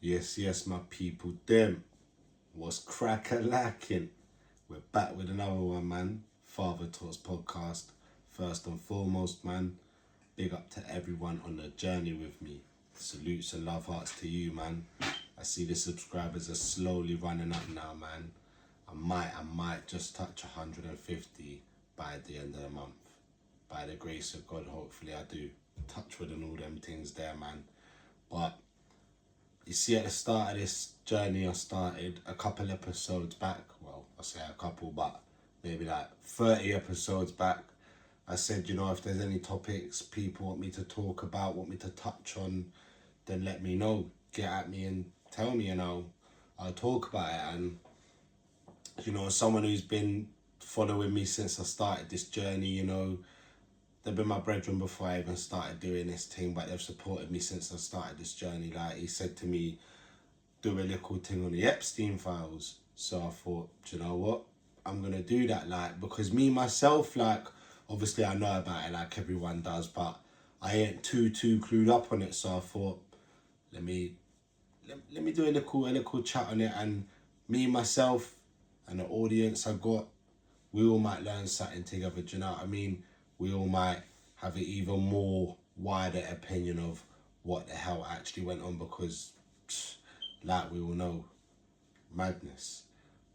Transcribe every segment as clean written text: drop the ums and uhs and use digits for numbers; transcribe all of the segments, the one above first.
Yes, my people, them was crack-a-lacking. We're back with another one, man. Father Talks Podcast. First and foremost, man, big up to everyone on the journey with me. Salutes and love hearts to you, man. I see the subscribers are slowly running up now, man. I might just touch 150 by the end of the month. By the grace of God, hopefully I do. Touch wood and all them things there, man. But you see, at the start of this journey, I started a couple episodes back. Well, I say a couple, but maybe like 30 episodes back. I said, if there's any topics people want me to talk about, want me to touch on, then let me know. Get at me and tell me, I'll talk about it. And, as someone who's been following me since I started this journey, they've been my brethren before I even started doing this thing, but they've supported me since I started this journey. Like, he said to me, do a little thing on the Epstein files. So I thought, do you know what? I'm going to do that, because me, myself, obviously I know about it like everyone does, but I ain't too clued up on it. So I thought, let me do a little chat on it, and me, myself, and the audience I got, we all might learn something together, do you know what I mean? We all might have an even more wider opinion of what the hell actually went on, because, like we all know, madness.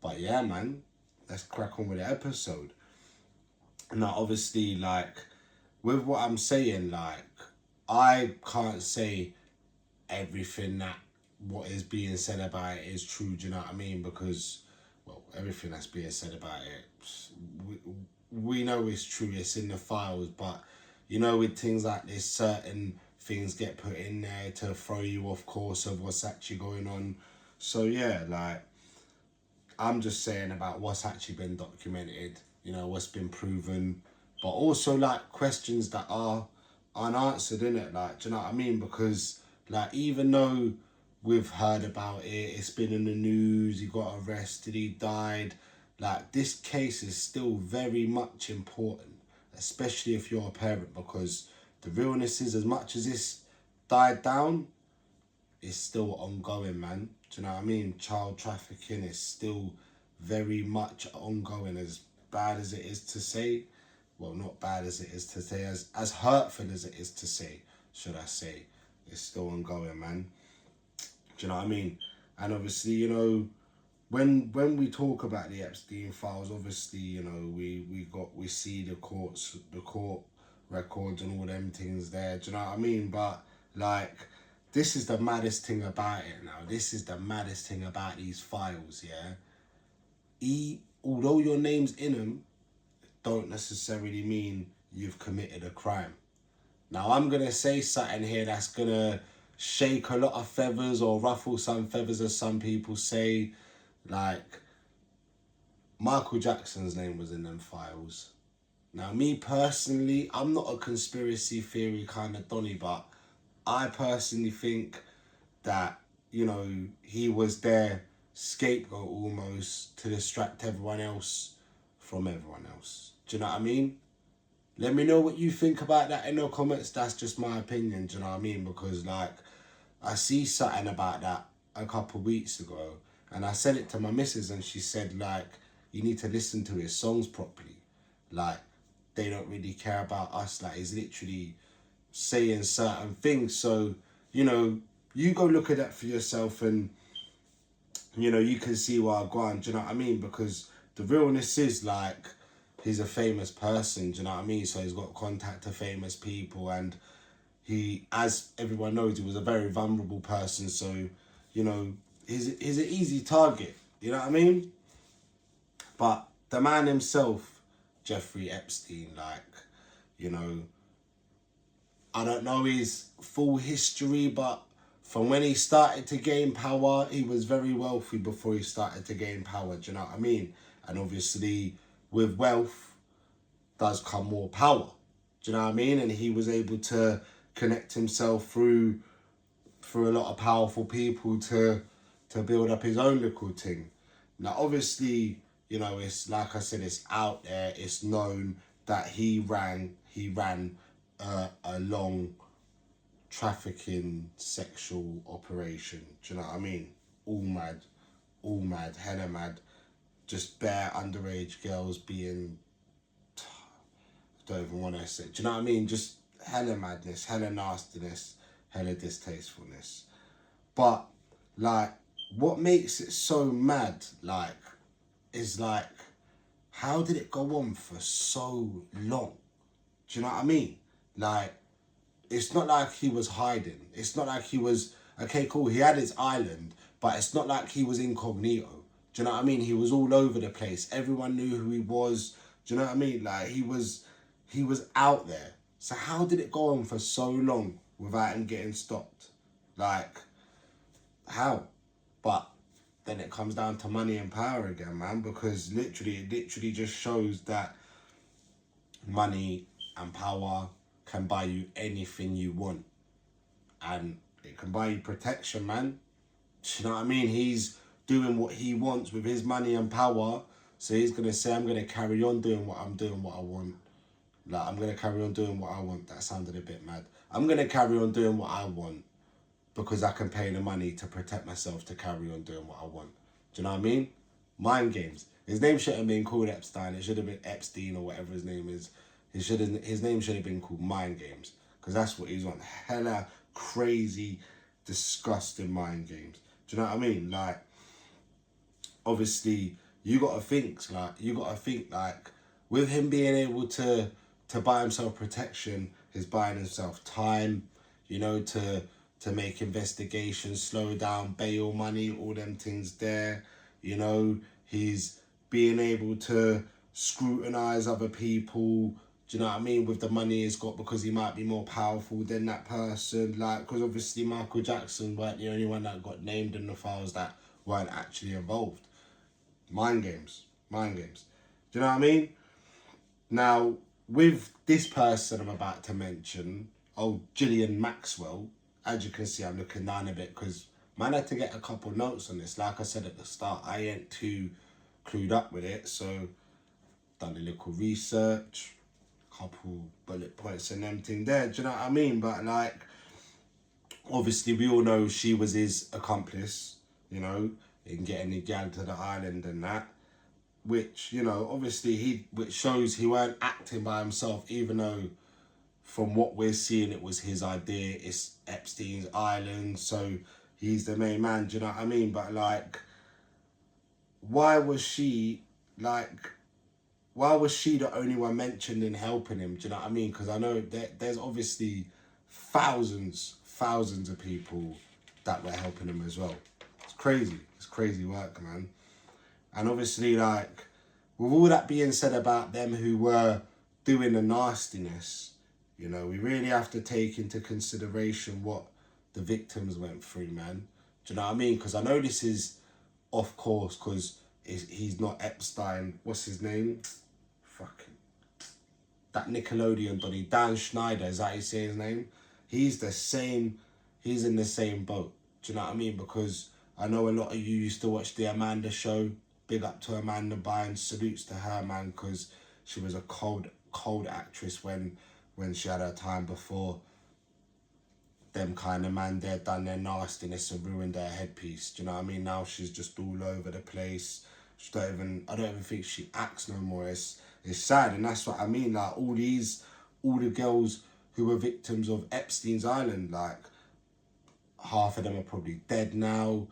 But yeah, man, let's crack on with the episode. Now, obviously, with what I'm saying, I can't say everything that what is being said about it is true, do you know what I mean? Because, well, everything that's being said about it, we know it's true, it's in the files, but, with things like this, certain things get put in there to throw you off course of what's actually going on. So, yeah, I'm just saying about what's actually been documented, what's been proven, but also, questions that are unanswered, innit? Do you know what I mean? Because, even though we've heard about it, it's been in the news, he got arrested, he died, this case is still very much important, especially if you're a parent, because the realness is, as much as this died down, it's still ongoing, man. Do you know what I mean? Child trafficking is still very much ongoing, as bad as it is to say. Well, not bad as it is to say, as hurtful as it is to say, should I say. It's still ongoing, man. Do you know what I mean? And obviously, when we talk about the Epstein files, obviously, we see the court records and all them things there. Do you know what I mean? But this is the maddest thing about it now. This is the maddest thing about these files, yeah? Although your name's in them, don't necessarily mean you've committed a crime. Now, I'm going to say something here that's going to shake a lot of feathers or ruffle some feathers, as some people say. Michael Jackson's name was in them files. Now, me personally, I'm not a conspiracy theory kind of Donny, but I personally think that, he was their scapegoat almost to distract everyone else from everyone else. Do you know what I mean? Let me know what you think about that in the comments. That's just my opinion, do you know what I mean? Because, I see something about that a couple of weeks ago, and I said it to my missus, and she said, you need to listen to his songs properly. They don't really care about us. He's literally saying certain things. So, you go look at that for yourself, and, you can see where I've gone, do you know what I mean? Because the realness is, he's a famous person, do you know what I mean? So he's got contact to famous people, and he, as everyone knows, he was a very vulnerable person. So, he's an easy target, you know what I mean? But the man himself, Jeffrey Epstein, I don't know his full history, but from when he started to gain power, he was very wealthy before he started to gain power, do you know what I mean? And obviously, with wealth does come more power, do you know what I mean? And he was able to connect himself through a lot of powerful people to build up his own little thing. Now, obviously, it's like I said, it's out there, it's known that he ran a long trafficking sexual operation. Do you know what I mean? All mad, hella mad. Just bare underage girls being, I don't even want to say, do you know what I mean? Just hella madness, hella nastiness, hella distastefulness. But, like, what makes it so mad, like, is like, how did it go on for so long? Do you know what I mean? Like, it's not like he was hiding. It's not like he was, okay, cool, he had his island, but it's not like he was incognito. Do you know what I mean? He was all over the place. Everyone knew who he was. Do you know what I mean? Like, he was out there. So how did it go on for so long without him getting stopped? Like, how? But then it comes down to money and power again, man, because it literally just shows that money and power can buy you anything you want. And it can buy you protection, man. Do you know what I mean? He's doing what he wants with his money and power. So he's going to say, I'm going to carry on doing what I'm doing, what I want. Like, I'm going to carry on doing what I want. That sounded a bit mad. I'm going to carry on doing what I want because I can pay the money to protect myself to carry on doing what I want. Do you know what I mean? Mind games. His name shouldn't have been called Epstein. It should have been Epstein or whatever his name is. His name should have been called Mind Games, because that's what he's on. Hella crazy, disgusting mind games. Do you know what I mean? Like, obviously, you gotta think like with him being able to buy himself protection, he's buying himself time, you know, to make investigations, slow down, bail money, all them things there. You know, he's being able to scrutinize other people. Do you know what I mean? With the money he's got, because he might be more powerful than that person. Like, because obviously Michael Jackson weren't the only one that got named in the files that weren't actually involved. Mind games. Do you know what I mean? Now, with this person I'm about to mention, Gillian Maxwell, as you can see, I'm looking down a bit because man had to get a couple notes on this. Like I said at the start, I ain't too clued up with it, so done a little research, couple bullet points and everything there. Do you know what I mean? But like, obviously we all know she was his accomplice, you know, in getting the gal to the island and that. Which, you know, obviously which shows he weren't acting by himself, even though from what we're seeing it was his idea. It's Epstein's island, so he's the main man. Do you know what I mean? But like, why was she the only one mentioned in helping him? Do you know what I mean? Because I know there's obviously thousands of people that were helping him as well. It's crazy work, man. And obviously, like, with all that being said about them who were doing the nastiness, you know, we really have to take into consideration what the victims went through, man. Do you know what I mean? Because I know this is off course, because he's not Epstein. What's his name? Fucking that Nickelodeon Donny, Dan Schneider, is that how you say his name? He's in the same boat. Do you know what I mean? Because I know a lot of you used to watch the Amanda show. Big up to Amanda Bynes, salutes to her, man, because she was a cold actress when she had her time before them kind of man there done their nastiness and ruined their headpiece. Do you know what I mean? Now she's just all over the place. I don't even think she acts no more. It's sad, and that's what I mean. Like, all the girls who were victims of Epstein's island, like, half of them are probably dead now.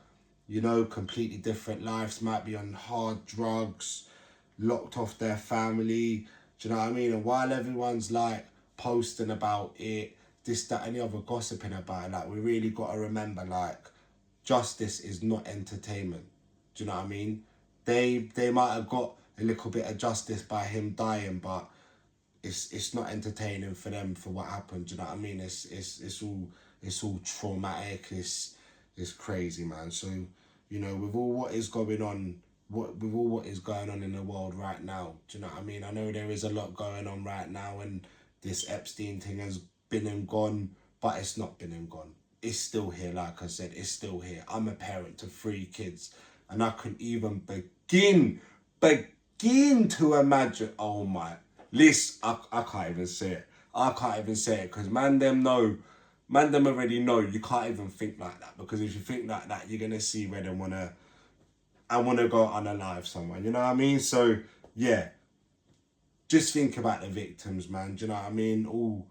You know, completely different lives, might be on hard drugs, locked off their family. Do you know what I mean? And while everyone's like posting about it, this, that, and the other, gossiping about it, like, we really got to remember, like, justice is not entertainment. Do you know what I mean? They might have got a little bit of justice by him dying, but it's not entertaining for them for what happened. Do you know what I mean? It's all traumatic. It's crazy, man. So, you know, with all what is going on, what is going on in the world right now, do you know what I mean? I know there is a lot going on right now, and this Epstein thing has been and gone, but it's not been and gone. It's still here, like I said, it's still here. I'm a parent to 3 kids, and I couldn't even begin to imagine, oh my, listen, I can't even say it. I can't even say it, because man them know man them already know you can't even think like that, because if you think like that, you're going to see where they want to go unalive someone, you know what I mean? So, yeah, just think about the victims, man, do you know what I mean? All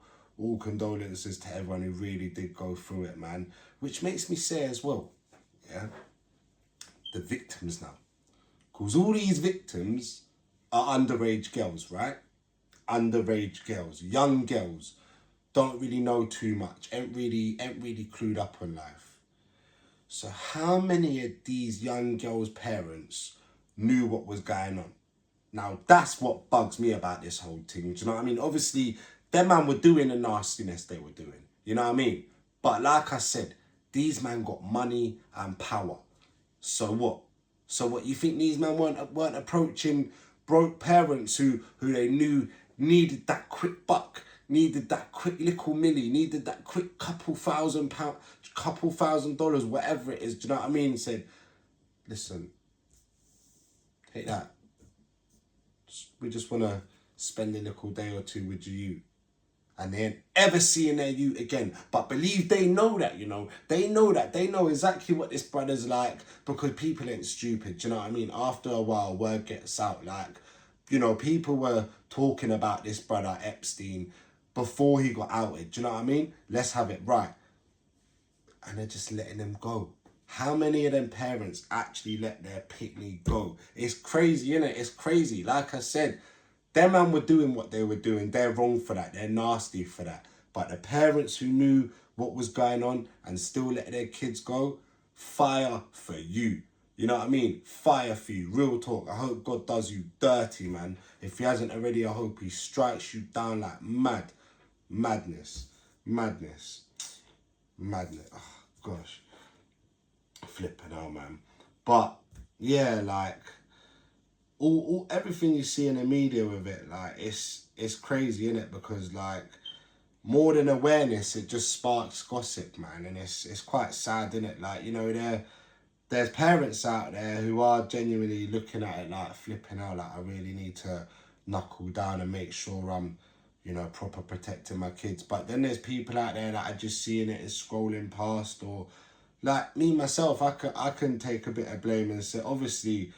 condolences to everyone who really did go through it, man, which makes me say as well, yeah, the victims now. Because all these victims are underage girls, right? Underage girls, young girls, don't really know too much, ain't really clued up on life. So how many of these young girls' parents knew what was going on? Now, that's what bugs me about this whole thing, do you know what I mean? Obviously, them man were doing the nastiness they were doing, you know what I mean? But like I said, these men got money and power. So what? So what, you think these men weren't approaching broke parents who they knew needed that quick buck, needed that quick little milli, needed that quick couple $1,000, whatever it is, do you know what I mean? Said, listen, take that. We just want to spend a little day or two with you. And they ain't ever seeing their you again. But believe they know that, you know. They know that. They know exactly what this brother's like, because people ain't stupid. Do you know what I mean? After a while, word gets out. Like, you know, people were talking about this brother Epstein before he got outed. Do you know what I mean? Let's have it right. And they're just letting them go. How many of them parents actually let their pitney go? It's crazy, innit? It's crazy. Like I said, them man were doing what they were doing. They're wrong for that. They're nasty for that. But the parents who knew what was going on and still let their kids go, fire for you. You know what I mean? Fire for you. Real talk. I hope God does you dirty, man. If he hasn't already, I hope he strikes you down like mad. Madness. Madness. Madness. Oh, gosh. Flipping hell, man. But, yeah, like, all everything you see in the media with it, like, it's crazy, innit? Because, like, more than awareness, it just sparks gossip, man. And it's quite sad, innit? Like, you know, there's parents out there who are genuinely looking at it like, flipping out, like, I really need to knuckle down and make sure I'm, you know, proper protecting my kids. But then there's people out there that are just seeing it as scrolling past, or like me myself, I can take a bit of blame and say, obviously,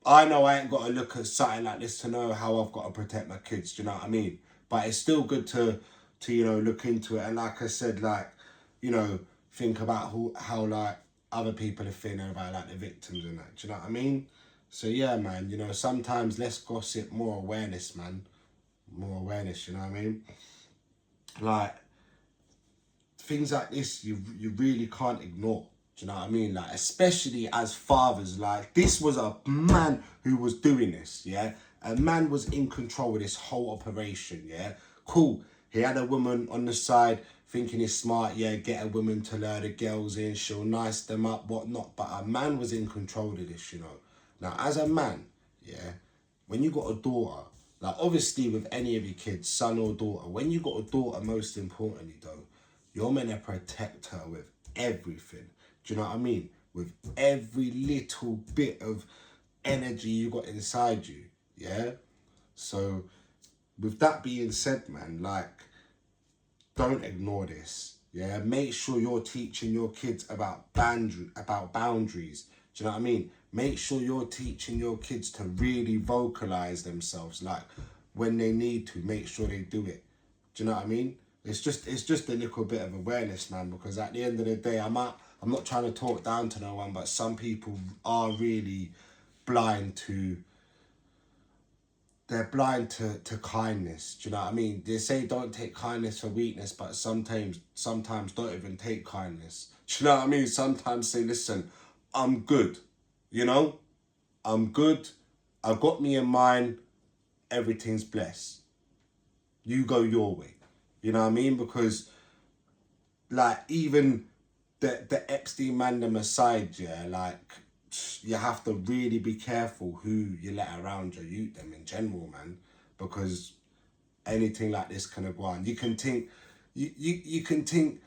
I know I ain't got to look at something like this to know how I've got to protect my kids, do you know what I mean? But it's still good to you know, look into it. And like I said, like, you know, think about how like other people are feeling about like the victims and that, do you know what I mean? So yeah, man, you know, sometimes less gossip, more awareness, man. More awareness, you know what I mean? Like, things like this, you really can't ignore. Do you know what I mean? Like, especially as fathers, like, this was a man who was doing this, yeah? A man was in control of this whole operation, yeah? Cool. He had a woman on the side thinking he's smart, yeah, get a woman to lure the girls in, she'll nice them up, whatnot. But a man was in control of this, you know? Now, as a man, yeah, when you got a daughter, like, obviously with any of your kids, son or daughter, when you got a daughter, most importantly, though, you're meant to protect her with everything. Do you know what I mean? With every little bit of energy you got inside you, yeah? So, with that being said, man, like, don't ignore this, yeah? Make sure you're teaching your kids about boundaries. Do you know what I mean? Make sure you're teaching your kids to really vocalize themselves, like, when they need to, make sure they do it. Do you know what I mean? It's just a little bit of awareness, man, because at the end of the day, I'm not trying to talk down to no one, but some people are really blind to kindness. Do you know what I mean? They say don't take kindness for weakness, but sometimes don't even take kindness. Do you know what I mean? Sometimes say, listen, I'm good, you know? I'm good. I got me in mind. Everything's blessed. You go your way. You know what I mean? Because, like, even the Epstein man them aside, yeah, like, you have to really be careful who you let around your youth them in general, man, because anything like this can go on. You can think, you can think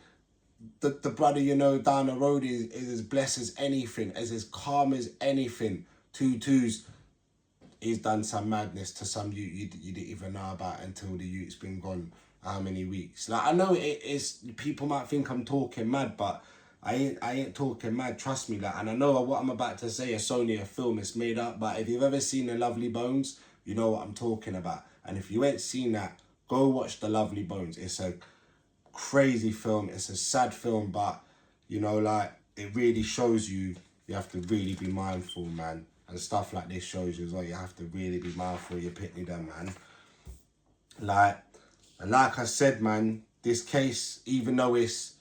that the brother you know down the road is as blessed as anything, as calm as anything. Twos, he's done some madness to some you didn't even know about until the youth's been gone. how many weeks. Like, I know it is, people might think I'm talking mad, but I ain't talking mad, trust me. Like, and I know what I'm about to say, it's only a film, it's made up, but if you've ever seen The Lovely Bones, you know what I'm talking about. And if you ain't seen that, go watch The Lovely Bones. It's a crazy film, it's a sad film, but, you know, like, it really shows you have to really be mindful, man. And stuff like this shows you as well, you have to really be mindful of your pitney there, man. Like, and like I said, man, this case, even though it's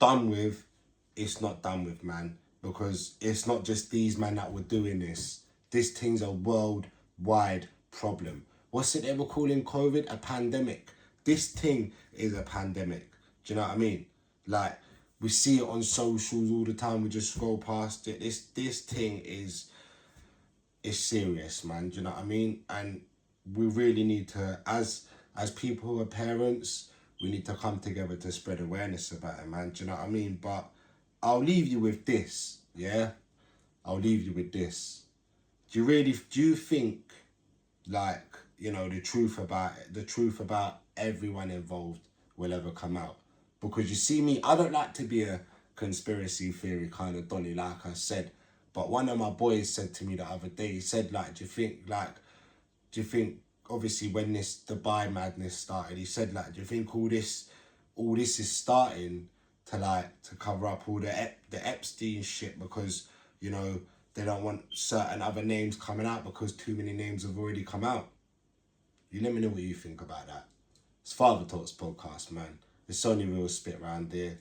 done with, it's not done with, man. Because it's not just these men that were doing this. This thing's a worldwide problem. What's it they were calling COVID? A pandemic. This thing is a pandemic. Do you know what I mean? Like, we see it on socials all the time. We just scroll past it. This thing is serious, man. Do you know what I mean? And we really need to, as people who are parents, we need to come together to spread awareness about it, man. Do you know what I mean? But I'll leave you with this, yeah? I'll leave you with this. Do you think, like, you know, the truth about everyone involved will ever come out? Because you see me, I don't like to be a conspiracy theory kind of Donny, like I said. But one of my boys said to me the other day, he said, like, do you think, obviously when this Dubai madness started, he said, like, do you think all this is starting to cover up all the Epstein shit, because, you know, they don't want certain other names coming out because too many names have already come out? You let me know what you think about that. It's Father Talks Podcast, man. It's only real spit round here.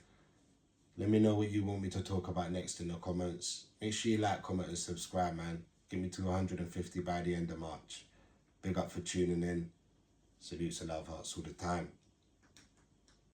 Let me know what you want me to talk about next in the comments. Make sure you like, comment and subscribe, man. Get me to 150 by the end of March. Big up for tuning in. Salutes and love hearts all the time.